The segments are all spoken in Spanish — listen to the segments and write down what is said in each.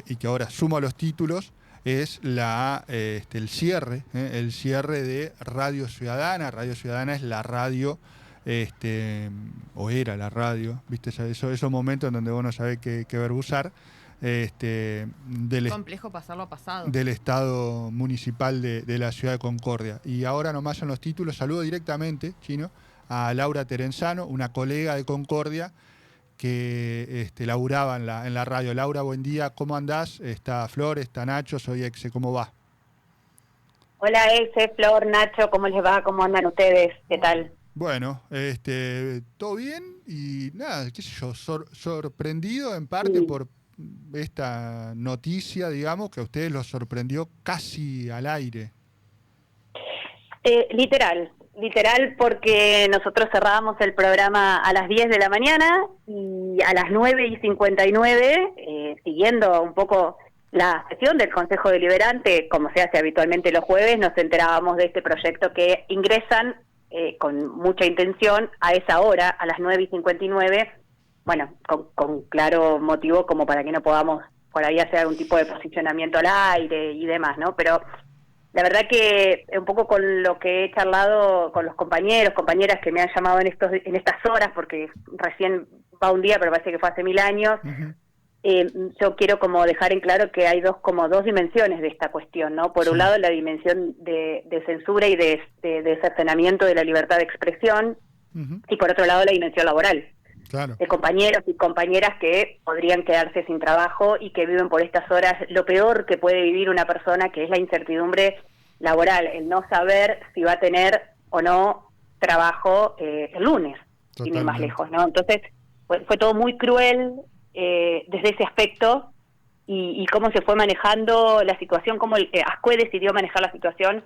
y que ahora suma los títulos, es el cierre de Radio Ciudadana. Radio Ciudadana es la radio, o era la radio, ¿viste? Esos momentos en donde vos no sabés qué verbo usar. Complejo pasarlo a pasado. Del Estado Municipal de la Ciudad de Concordia. Y ahora nomás en los títulos saludo directamente, Chino, a Laura Terenzano, una colega de Concordia que laburaba en la radio. Laura, buen día, ¿cómo andás? Está Flor, está Nacho, soy Exe, ¿cómo va? Hola Exe, Flor, Nacho, ¿cómo les va? ¿Cómo andan ustedes? ¿Qué tal? Bueno, todo bien y nada, qué sé yo, sorprendido en parte por esta noticia, digamos, que a ustedes los sorprendió casi al aire. Literal, porque nosotros cerrábamos el programa a las 10 de la mañana y a las 9:59, siguiendo un poco la sesión del Consejo Deliberante, como se hace habitualmente los jueves, nos enterábamos de este proyecto que ingresan con mucha intención a esa hora, a las 9:59, bueno, con claro motivo como para que no podamos por ahí hacer algún tipo de posicionamiento al aire y demás, ¿no? Pero la verdad que un poco con lo que he charlado con los compañeras que me han llamado en estas horas, porque recién va un día, pero parece que fue hace 1000 años, yo quiero como dejar en claro que hay dos dimensiones de esta cuestión, ¿no? Por un lado, la dimensión de censura y de cercenamiento de la libertad de expresión, y por otro lado, la dimensión laboral. Claro. De compañeros y compañeras que podrían quedarse sin trabajo y que viven por estas horas lo peor que puede vivir una persona, que es la incertidumbre laboral, el no saber si va a tener o no trabajo el lunes, sin ir más lejos, ¿no? Entonces fue todo muy cruel desde ese aspecto y cómo se fue manejando la situación, cómo ASCUE decidió manejar la situación.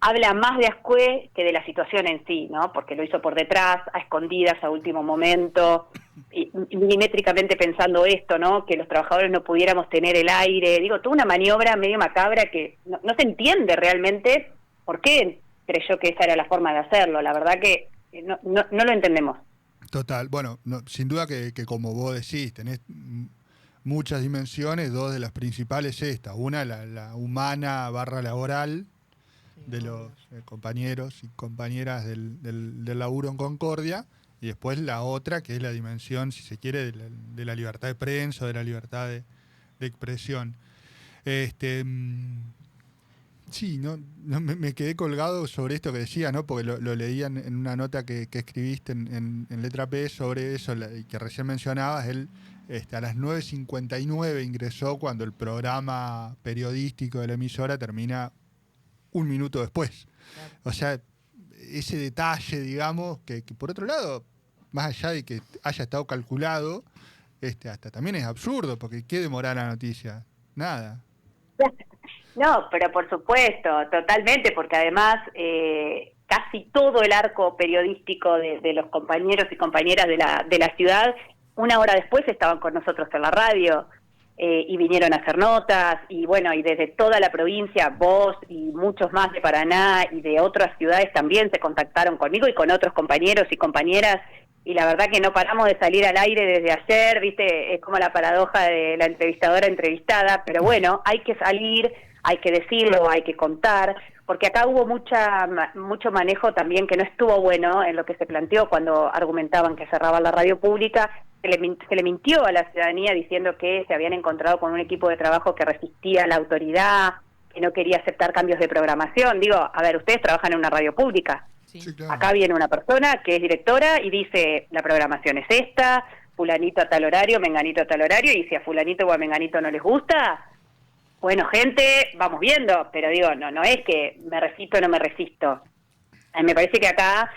Habla más de ASCUE que de la situación en sí, ¿no? Porque lo hizo por detrás, a escondidas, a último momento, y milimétricamente pensando esto, ¿no? Que los trabajadores no pudiéramos tener el aire. Digo, toda una maniobra medio macabra que no se entiende realmente por qué creyó que esa era la forma de hacerlo. La verdad que no lo entendemos. Total. Bueno, sin duda que como vos decís, tenés muchas dimensiones. Dos de las principales esta. Una, la humana / laboral, de los compañeros y compañeras del laburo en Concordia, y después la otra, que es la dimensión, si se quiere, de la libertad de prensa, de la libertad de expresión. Sí, me quedé colgado sobre esto que decía, ¿no? Porque lo leía en una nota que escribiste en Letra P sobre eso, y que recién mencionabas. Él a las 9:59 ingresó cuando el programa periodístico de la emisora termina un minuto después. Claro. O sea, ese detalle, digamos, que por otro lado, más allá de que haya estado calculado, hasta también es absurdo, porque ¿qué demora la noticia? Nada. No, pero por supuesto, totalmente, porque además casi todo el arco periodístico de los compañeros y compañeras de la ciudad, una hora después estaban con nosotros en la radio. Y vinieron a hacer notas, y bueno, y desde toda la provincia, vos y muchos más de Paraná y de otras ciudades también se contactaron conmigo y con otros compañeros y compañeras, y la verdad que no paramos de salir al aire desde ayer, viste, es como la paradoja de la entrevistadora entrevistada, pero bueno, hay que salir, hay que decirlo, hay que contar, porque acá hubo mucho manejo también que no estuvo bueno en lo que se planteó cuando argumentaban que cerraban la radio pública. Se le mintió a la ciudadanía diciendo que se habían encontrado con un equipo de trabajo que resistía a la autoridad, que no quería aceptar cambios de programación. Digo, a ver, ustedes trabajan en una radio pública. Sí, claro. Acá viene una persona que es directora y dice, la programación es esta, fulanito a tal horario, menganito a tal horario, y si a fulanito o a menganito no les gusta, bueno, gente, vamos viendo, pero digo, no es que me resisto o no me resisto. Me parece que acá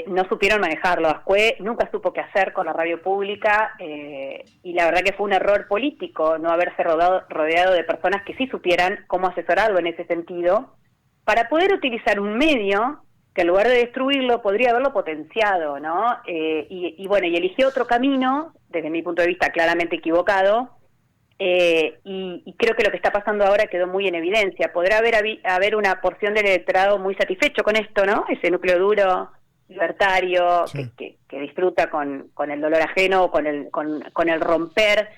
no supieron manejarlo. ASCUE nunca supo qué hacer con la radio pública, y la verdad que fue un error político no haberse rodeado de personas que sí supieran cómo asesorarlo en ese sentido, para poder utilizar un medio que en lugar de destruirlo podría haberlo potenciado, ¿no? Y bueno, y eligió otro camino, desde mi punto de vista claramente equivocado, y creo que lo que está pasando ahora quedó muy en evidencia. Podrá haber una porción del electorado muy satisfecho con esto, ¿no? Ese núcleo duro, libertario, sí, que disfruta con el dolor ajeno, con el romper,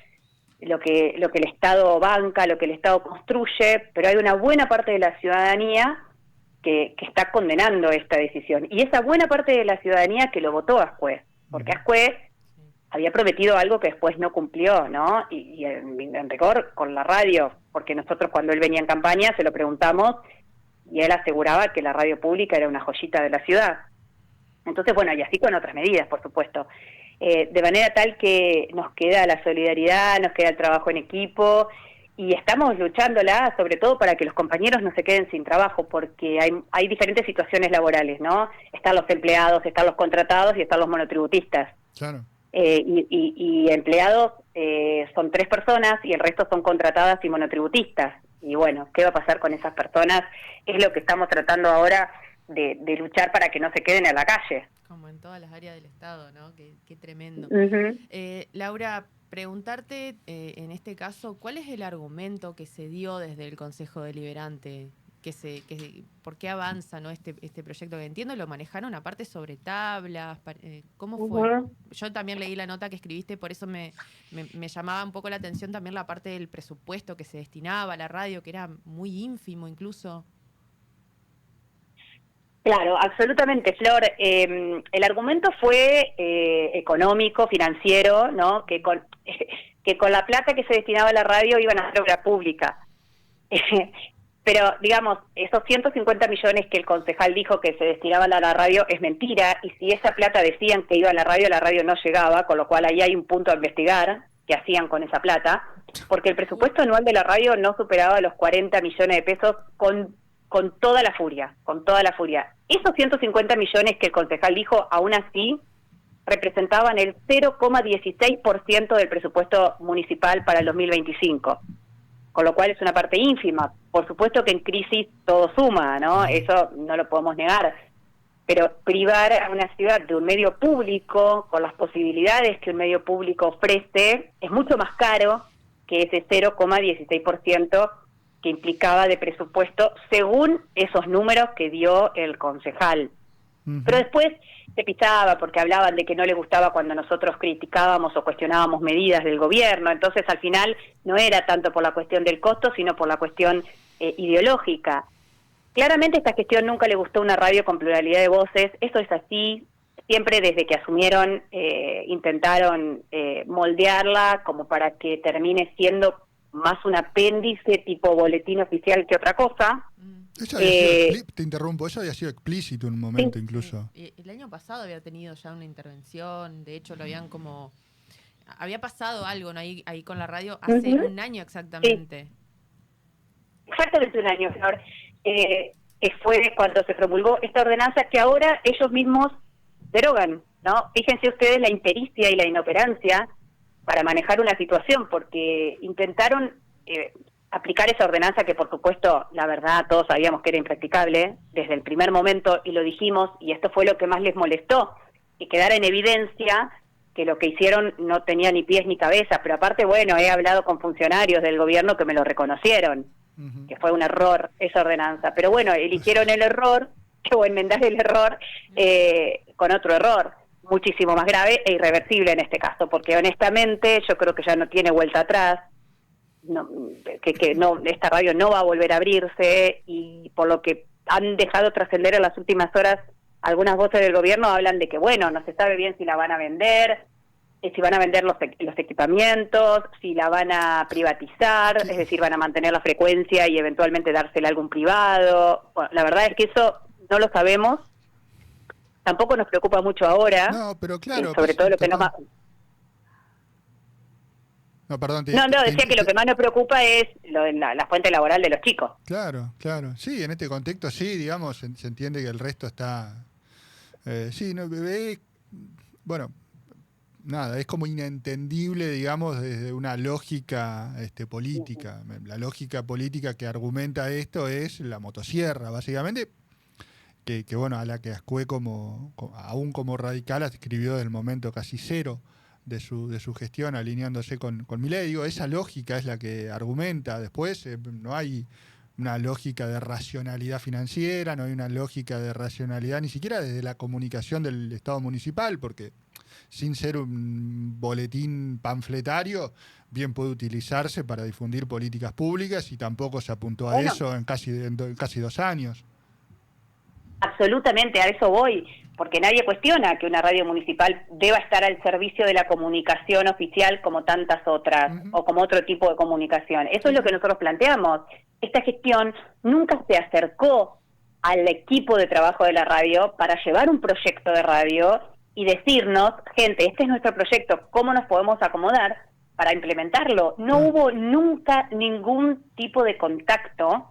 lo que el Estado banca, lo que el Estado construye, pero hay una buena parte de la ciudadanía que está condenando esta decisión. Y esa buena parte de la ciudadanía que lo votó a Ascuez, porque Ascuez había prometido algo que después no cumplió, ¿no? Y en rigor con la radio, porque nosotros cuando él venía en campaña se lo preguntamos y él aseguraba que la radio pública era una joyita de la ciudad. Entonces, bueno, y así con otras medidas, por supuesto. De manera tal que nos queda la solidaridad, nos queda el trabajo en equipo y estamos luchándola sobre todo para que los compañeros no se queden sin trabajo, porque hay diferentes situaciones laborales, ¿no? Están los empleados, están los contratados y están los monotributistas. Claro. Y empleados son 3 personas y el resto son contratadas y monotributistas. Y bueno, ¿qué va a pasar con esas personas? Es lo que estamos tratando ahora de luchar para que no se queden en la calle. Como en todas las áreas del Estado, ¿no? Qué tremendo. Uh-huh. Laura, preguntarte en este caso, ¿cuál es el argumento que se dio desde el Consejo Deliberante? ¿Por qué avanza, ¿no? este proyecto? Que entiendo lo manejaron aparte sobre tablas. ¿Cómo fue? Uh-huh. Yo también leí la nota que escribiste, por eso me llamaba un poco la atención también la parte del presupuesto que se destinaba a la radio, que era muy ínfimo incluso. Claro, absolutamente, Flor. El argumento fue económico, financiero, ¿no? Que con la plata que se destinaba a la radio iban a hacer obra pública. Pero, digamos, esos 150 millones que el concejal dijo que se destinaban a la radio es mentira, y si esa plata decían que iba a la radio no llegaba, con lo cual ahí hay un punto a investigar, qué hacían con esa plata, porque el presupuesto anual de la radio no superaba los 40 millones de pesos con toda la furia, Esos 150 millones que el concejal dijo, aún así, representaban el 0,16% del presupuesto municipal para el 2025, con lo cual es una parte ínfima. Por supuesto que en crisis todo suma, ¿no? Eso no lo podemos negar, pero privar a una ciudad de un medio público, con las posibilidades que un medio público ofrece, es mucho más caro que ese 0,16% que implicaba de presupuesto, según esos números que dio el concejal. Uh-huh. Pero después se pisaba porque hablaban de que no les gustaba cuando nosotros criticábamos o cuestionábamos medidas del gobierno, entonces al final no era tanto por la cuestión del costo, sino por la cuestión ideológica. Claramente esta gestión nunca le gustó una radio con pluralidad de voces, eso es así, siempre desde que asumieron intentaron moldearla como para que termine siendo más un apéndice tipo boletín oficial que otra cosa. Eso había sido, te interrumpo, eso había sido explícito en un momento, sí. Incluso. El año pasado había tenido ya una intervención, de hecho lo habían como... Había pasado algo, ¿no? ahí con la radio hace un año exactamente. Sí. Exactamente un año, Flor. Que fue cuando se promulgó esta ordenanza que ahora ellos mismos derogan, ¿no? Fíjense ustedes la impericia y la inoperancia para manejar una situación, porque intentaron aplicar esa ordenanza que, por supuesto, la verdad, todos sabíamos que era impracticable desde el primer momento, y lo dijimos, y esto fue lo que más les molestó, que quedara en evidencia que lo que hicieron no tenía ni pies ni cabeza, pero aparte, bueno, he hablado con funcionarios del gobierno que me lo reconocieron, que fue un error esa ordenanza, pero bueno, eligieron el error, o enmendar el error con otro error, muchísimo más grave e irreversible en este caso, porque honestamente yo creo que ya no tiene vuelta atrás, que no, esta radio no va a volver a abrirse, y por lo que han dejado trascender en las últimas horas algunas voces del gobierno hablan de que, bueno, no se sabe bien si la van a vender, si van a vender los equipamientos, si la van a privatizar, es decir, van a mantener la frecuencia y eventualmente dársela a algún privado. Bueno, la verdad es que eso no lo sabemos. Tampoco nos preocupa mucho ahora. No, pero claro. Sobre todo lo que no más... No, perdón. Decía que lo que más nos preocupa es la fuente laboral de los chicos. Claro. Sí, en este contexto sí, digamos, se entiende que el resto está... bueno, nada, es como inentendible, digamos, desde una lógica política. La lógica política que argumenta esto es la motosierra, básicamente, que bueno, a la que Ascuez aún como radical escribió del momento casi cero de su gestión, alineándose con Milei. Digo, esa lógica es la que argumenta. Después no hay una lógica de racionalidad financiera, no hay una lógica de racionalidad ni siquiera desde la comunicación del Estado municipal, porque sin ser un boletín panfletario, bien puede utilizarse para difundir políticas públicas y tampoco se apuntó a eso en casi 2 años. Absolutamente, a eso voy, porque nadie cuestiona que una radio municipal deba estar al servicio de la comunicación oficial como tantas otras, o como otro tipo de comunicación. Eso es lo que nosotros planteamos. Esta gestión nunca se acercó al equipo de trabajo de la radio para llevar un proyecto de radio y decirnos, gente, este es nuestro proyecto, ¿cómo nos podemos acomodar para implementarlo? No hubo nunca ningún tipo de contacto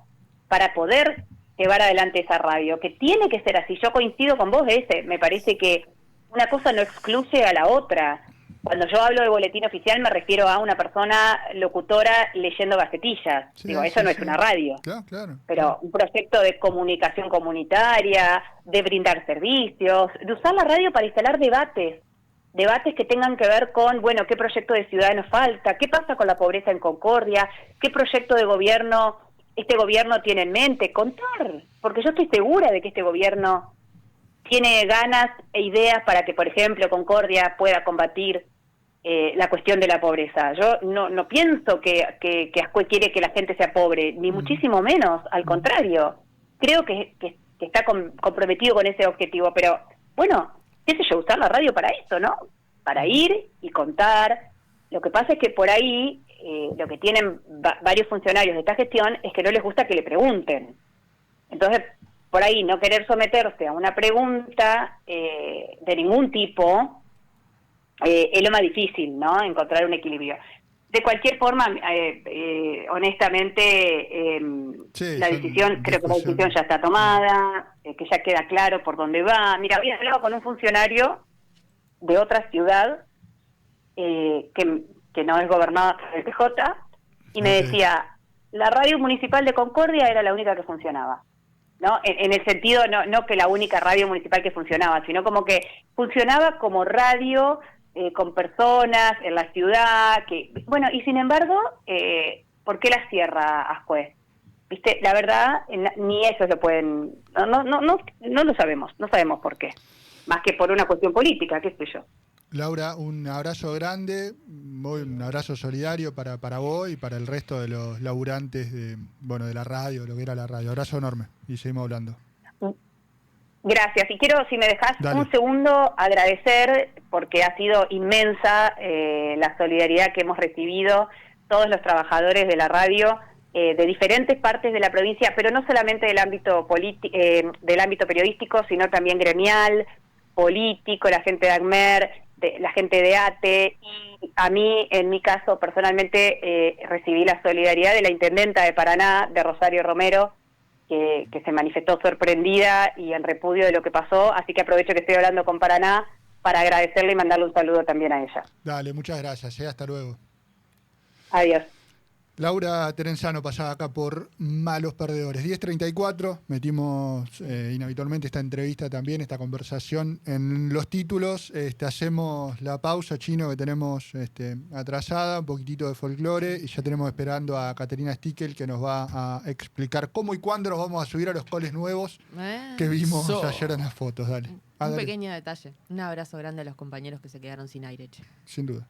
para poder llevar adelante esa radio, que tiene que ser así. Yo coincido con vos, me parece que una cosa no excluye a la otra. Cuando yo hablo de boletín oficial me refiero a una persona locutora leyendo gacetillas. Sí, Digo, eso no es una radio. Claro. Pero un proyecto de comunicación comunitaria, de brindar servicios, de usar la radio para instalar debates que tengan que ver con, bueno, qué proyecto de ciudad nos falta, qué pasa con la pobreza en Concordia, qué proyecto de gobierno este gobierno tiene en mente, contar, porque yo estoy segura de que este gobierno tiene ganas e ideas para que, por ejemplo, Concordia pueda combatir la cuestión de la pobreza. Yo no pienso que Ascue quiere que la gente sea pobre, ni muchísimo menos, al contrario. Creo que está comprometido con ese objetivo, pero bueno, qué sé yo, usar la radio para eso, ¿no? Para ir y contar. Lo que pasa es que por ahí lo que tienen varios funcionarios de esta gestión es que no les gusta que le pregunten. Entonces, por ahí no querer someterse a una pregunta de ningún tipo es lo más difícil, ¿no? Encontrar un equilibrio. De cualquier forma, honestamente, la decisión, creo que la decisión ya está tomada, que ya queda claro por dónde va. Mira, había hablado con un funcionario de otra ciudad que no es gobernada por el PJ, y me decía, la radio municipal de Concordia era la única que funcionaba, ¿no? En el sentido, no que la única radio municipal que funcionaba, sino como que funcionaba como radio con personas en la ciudad, bueno, y sin embargo, ¿por qué la cierra Ascue? ¿Viste? La verdad, ni ellos lo pueden, no lo sabemos, no sabemos por qué, más que por una cuestión política, qué sé yo. Laura, un abrazo grande, un abrazo solidario para vos y para el resto de los laburantes de la radio, lo que era la radio. Abrazo enorme y seguimos hablando. Gracias. Y quiero, si me dejás Dale. un segundo, agradecer, porque ha sido inmensa la solidaridad que hemos recibido todos los trabajadores de la radio de diferentes partes de la provincia, pero no solamente del ámbito del ámbito periodístico, sino también gremial, político, la gente de ACMER, la gente de ATE, y a mí, en mi caso, personalmente, recibí la solidaridad de la intendenta de Paraná, de Rosario Romero, que se manifestó sorprendida y en repudio de lo que pasó, así que aprovecho que estoy hablando con Paraná para agradecerle y mandarle un saludo también a ella. Dale, muchas gracias, hasta luego. Adiós. Laura Terenzano pasaba acá por Malos Perdedores. 10:34, metimos inhabitualmente esta entrevista también, esta conversación en los títulos. Hacemos la pausa, Chino, que tenemos atrasada, un poquitito de folclore, y ya tenemos esperando a Caterina Stickel, que nos va a explicar cómo y cuándo nos vamos a subir a los coles nuevos que vimos ayer en las fotos. Dale. Un pequeño detalle. Un abrazo grande a los compañeros que se quedaron sin aire, che. Sin duda.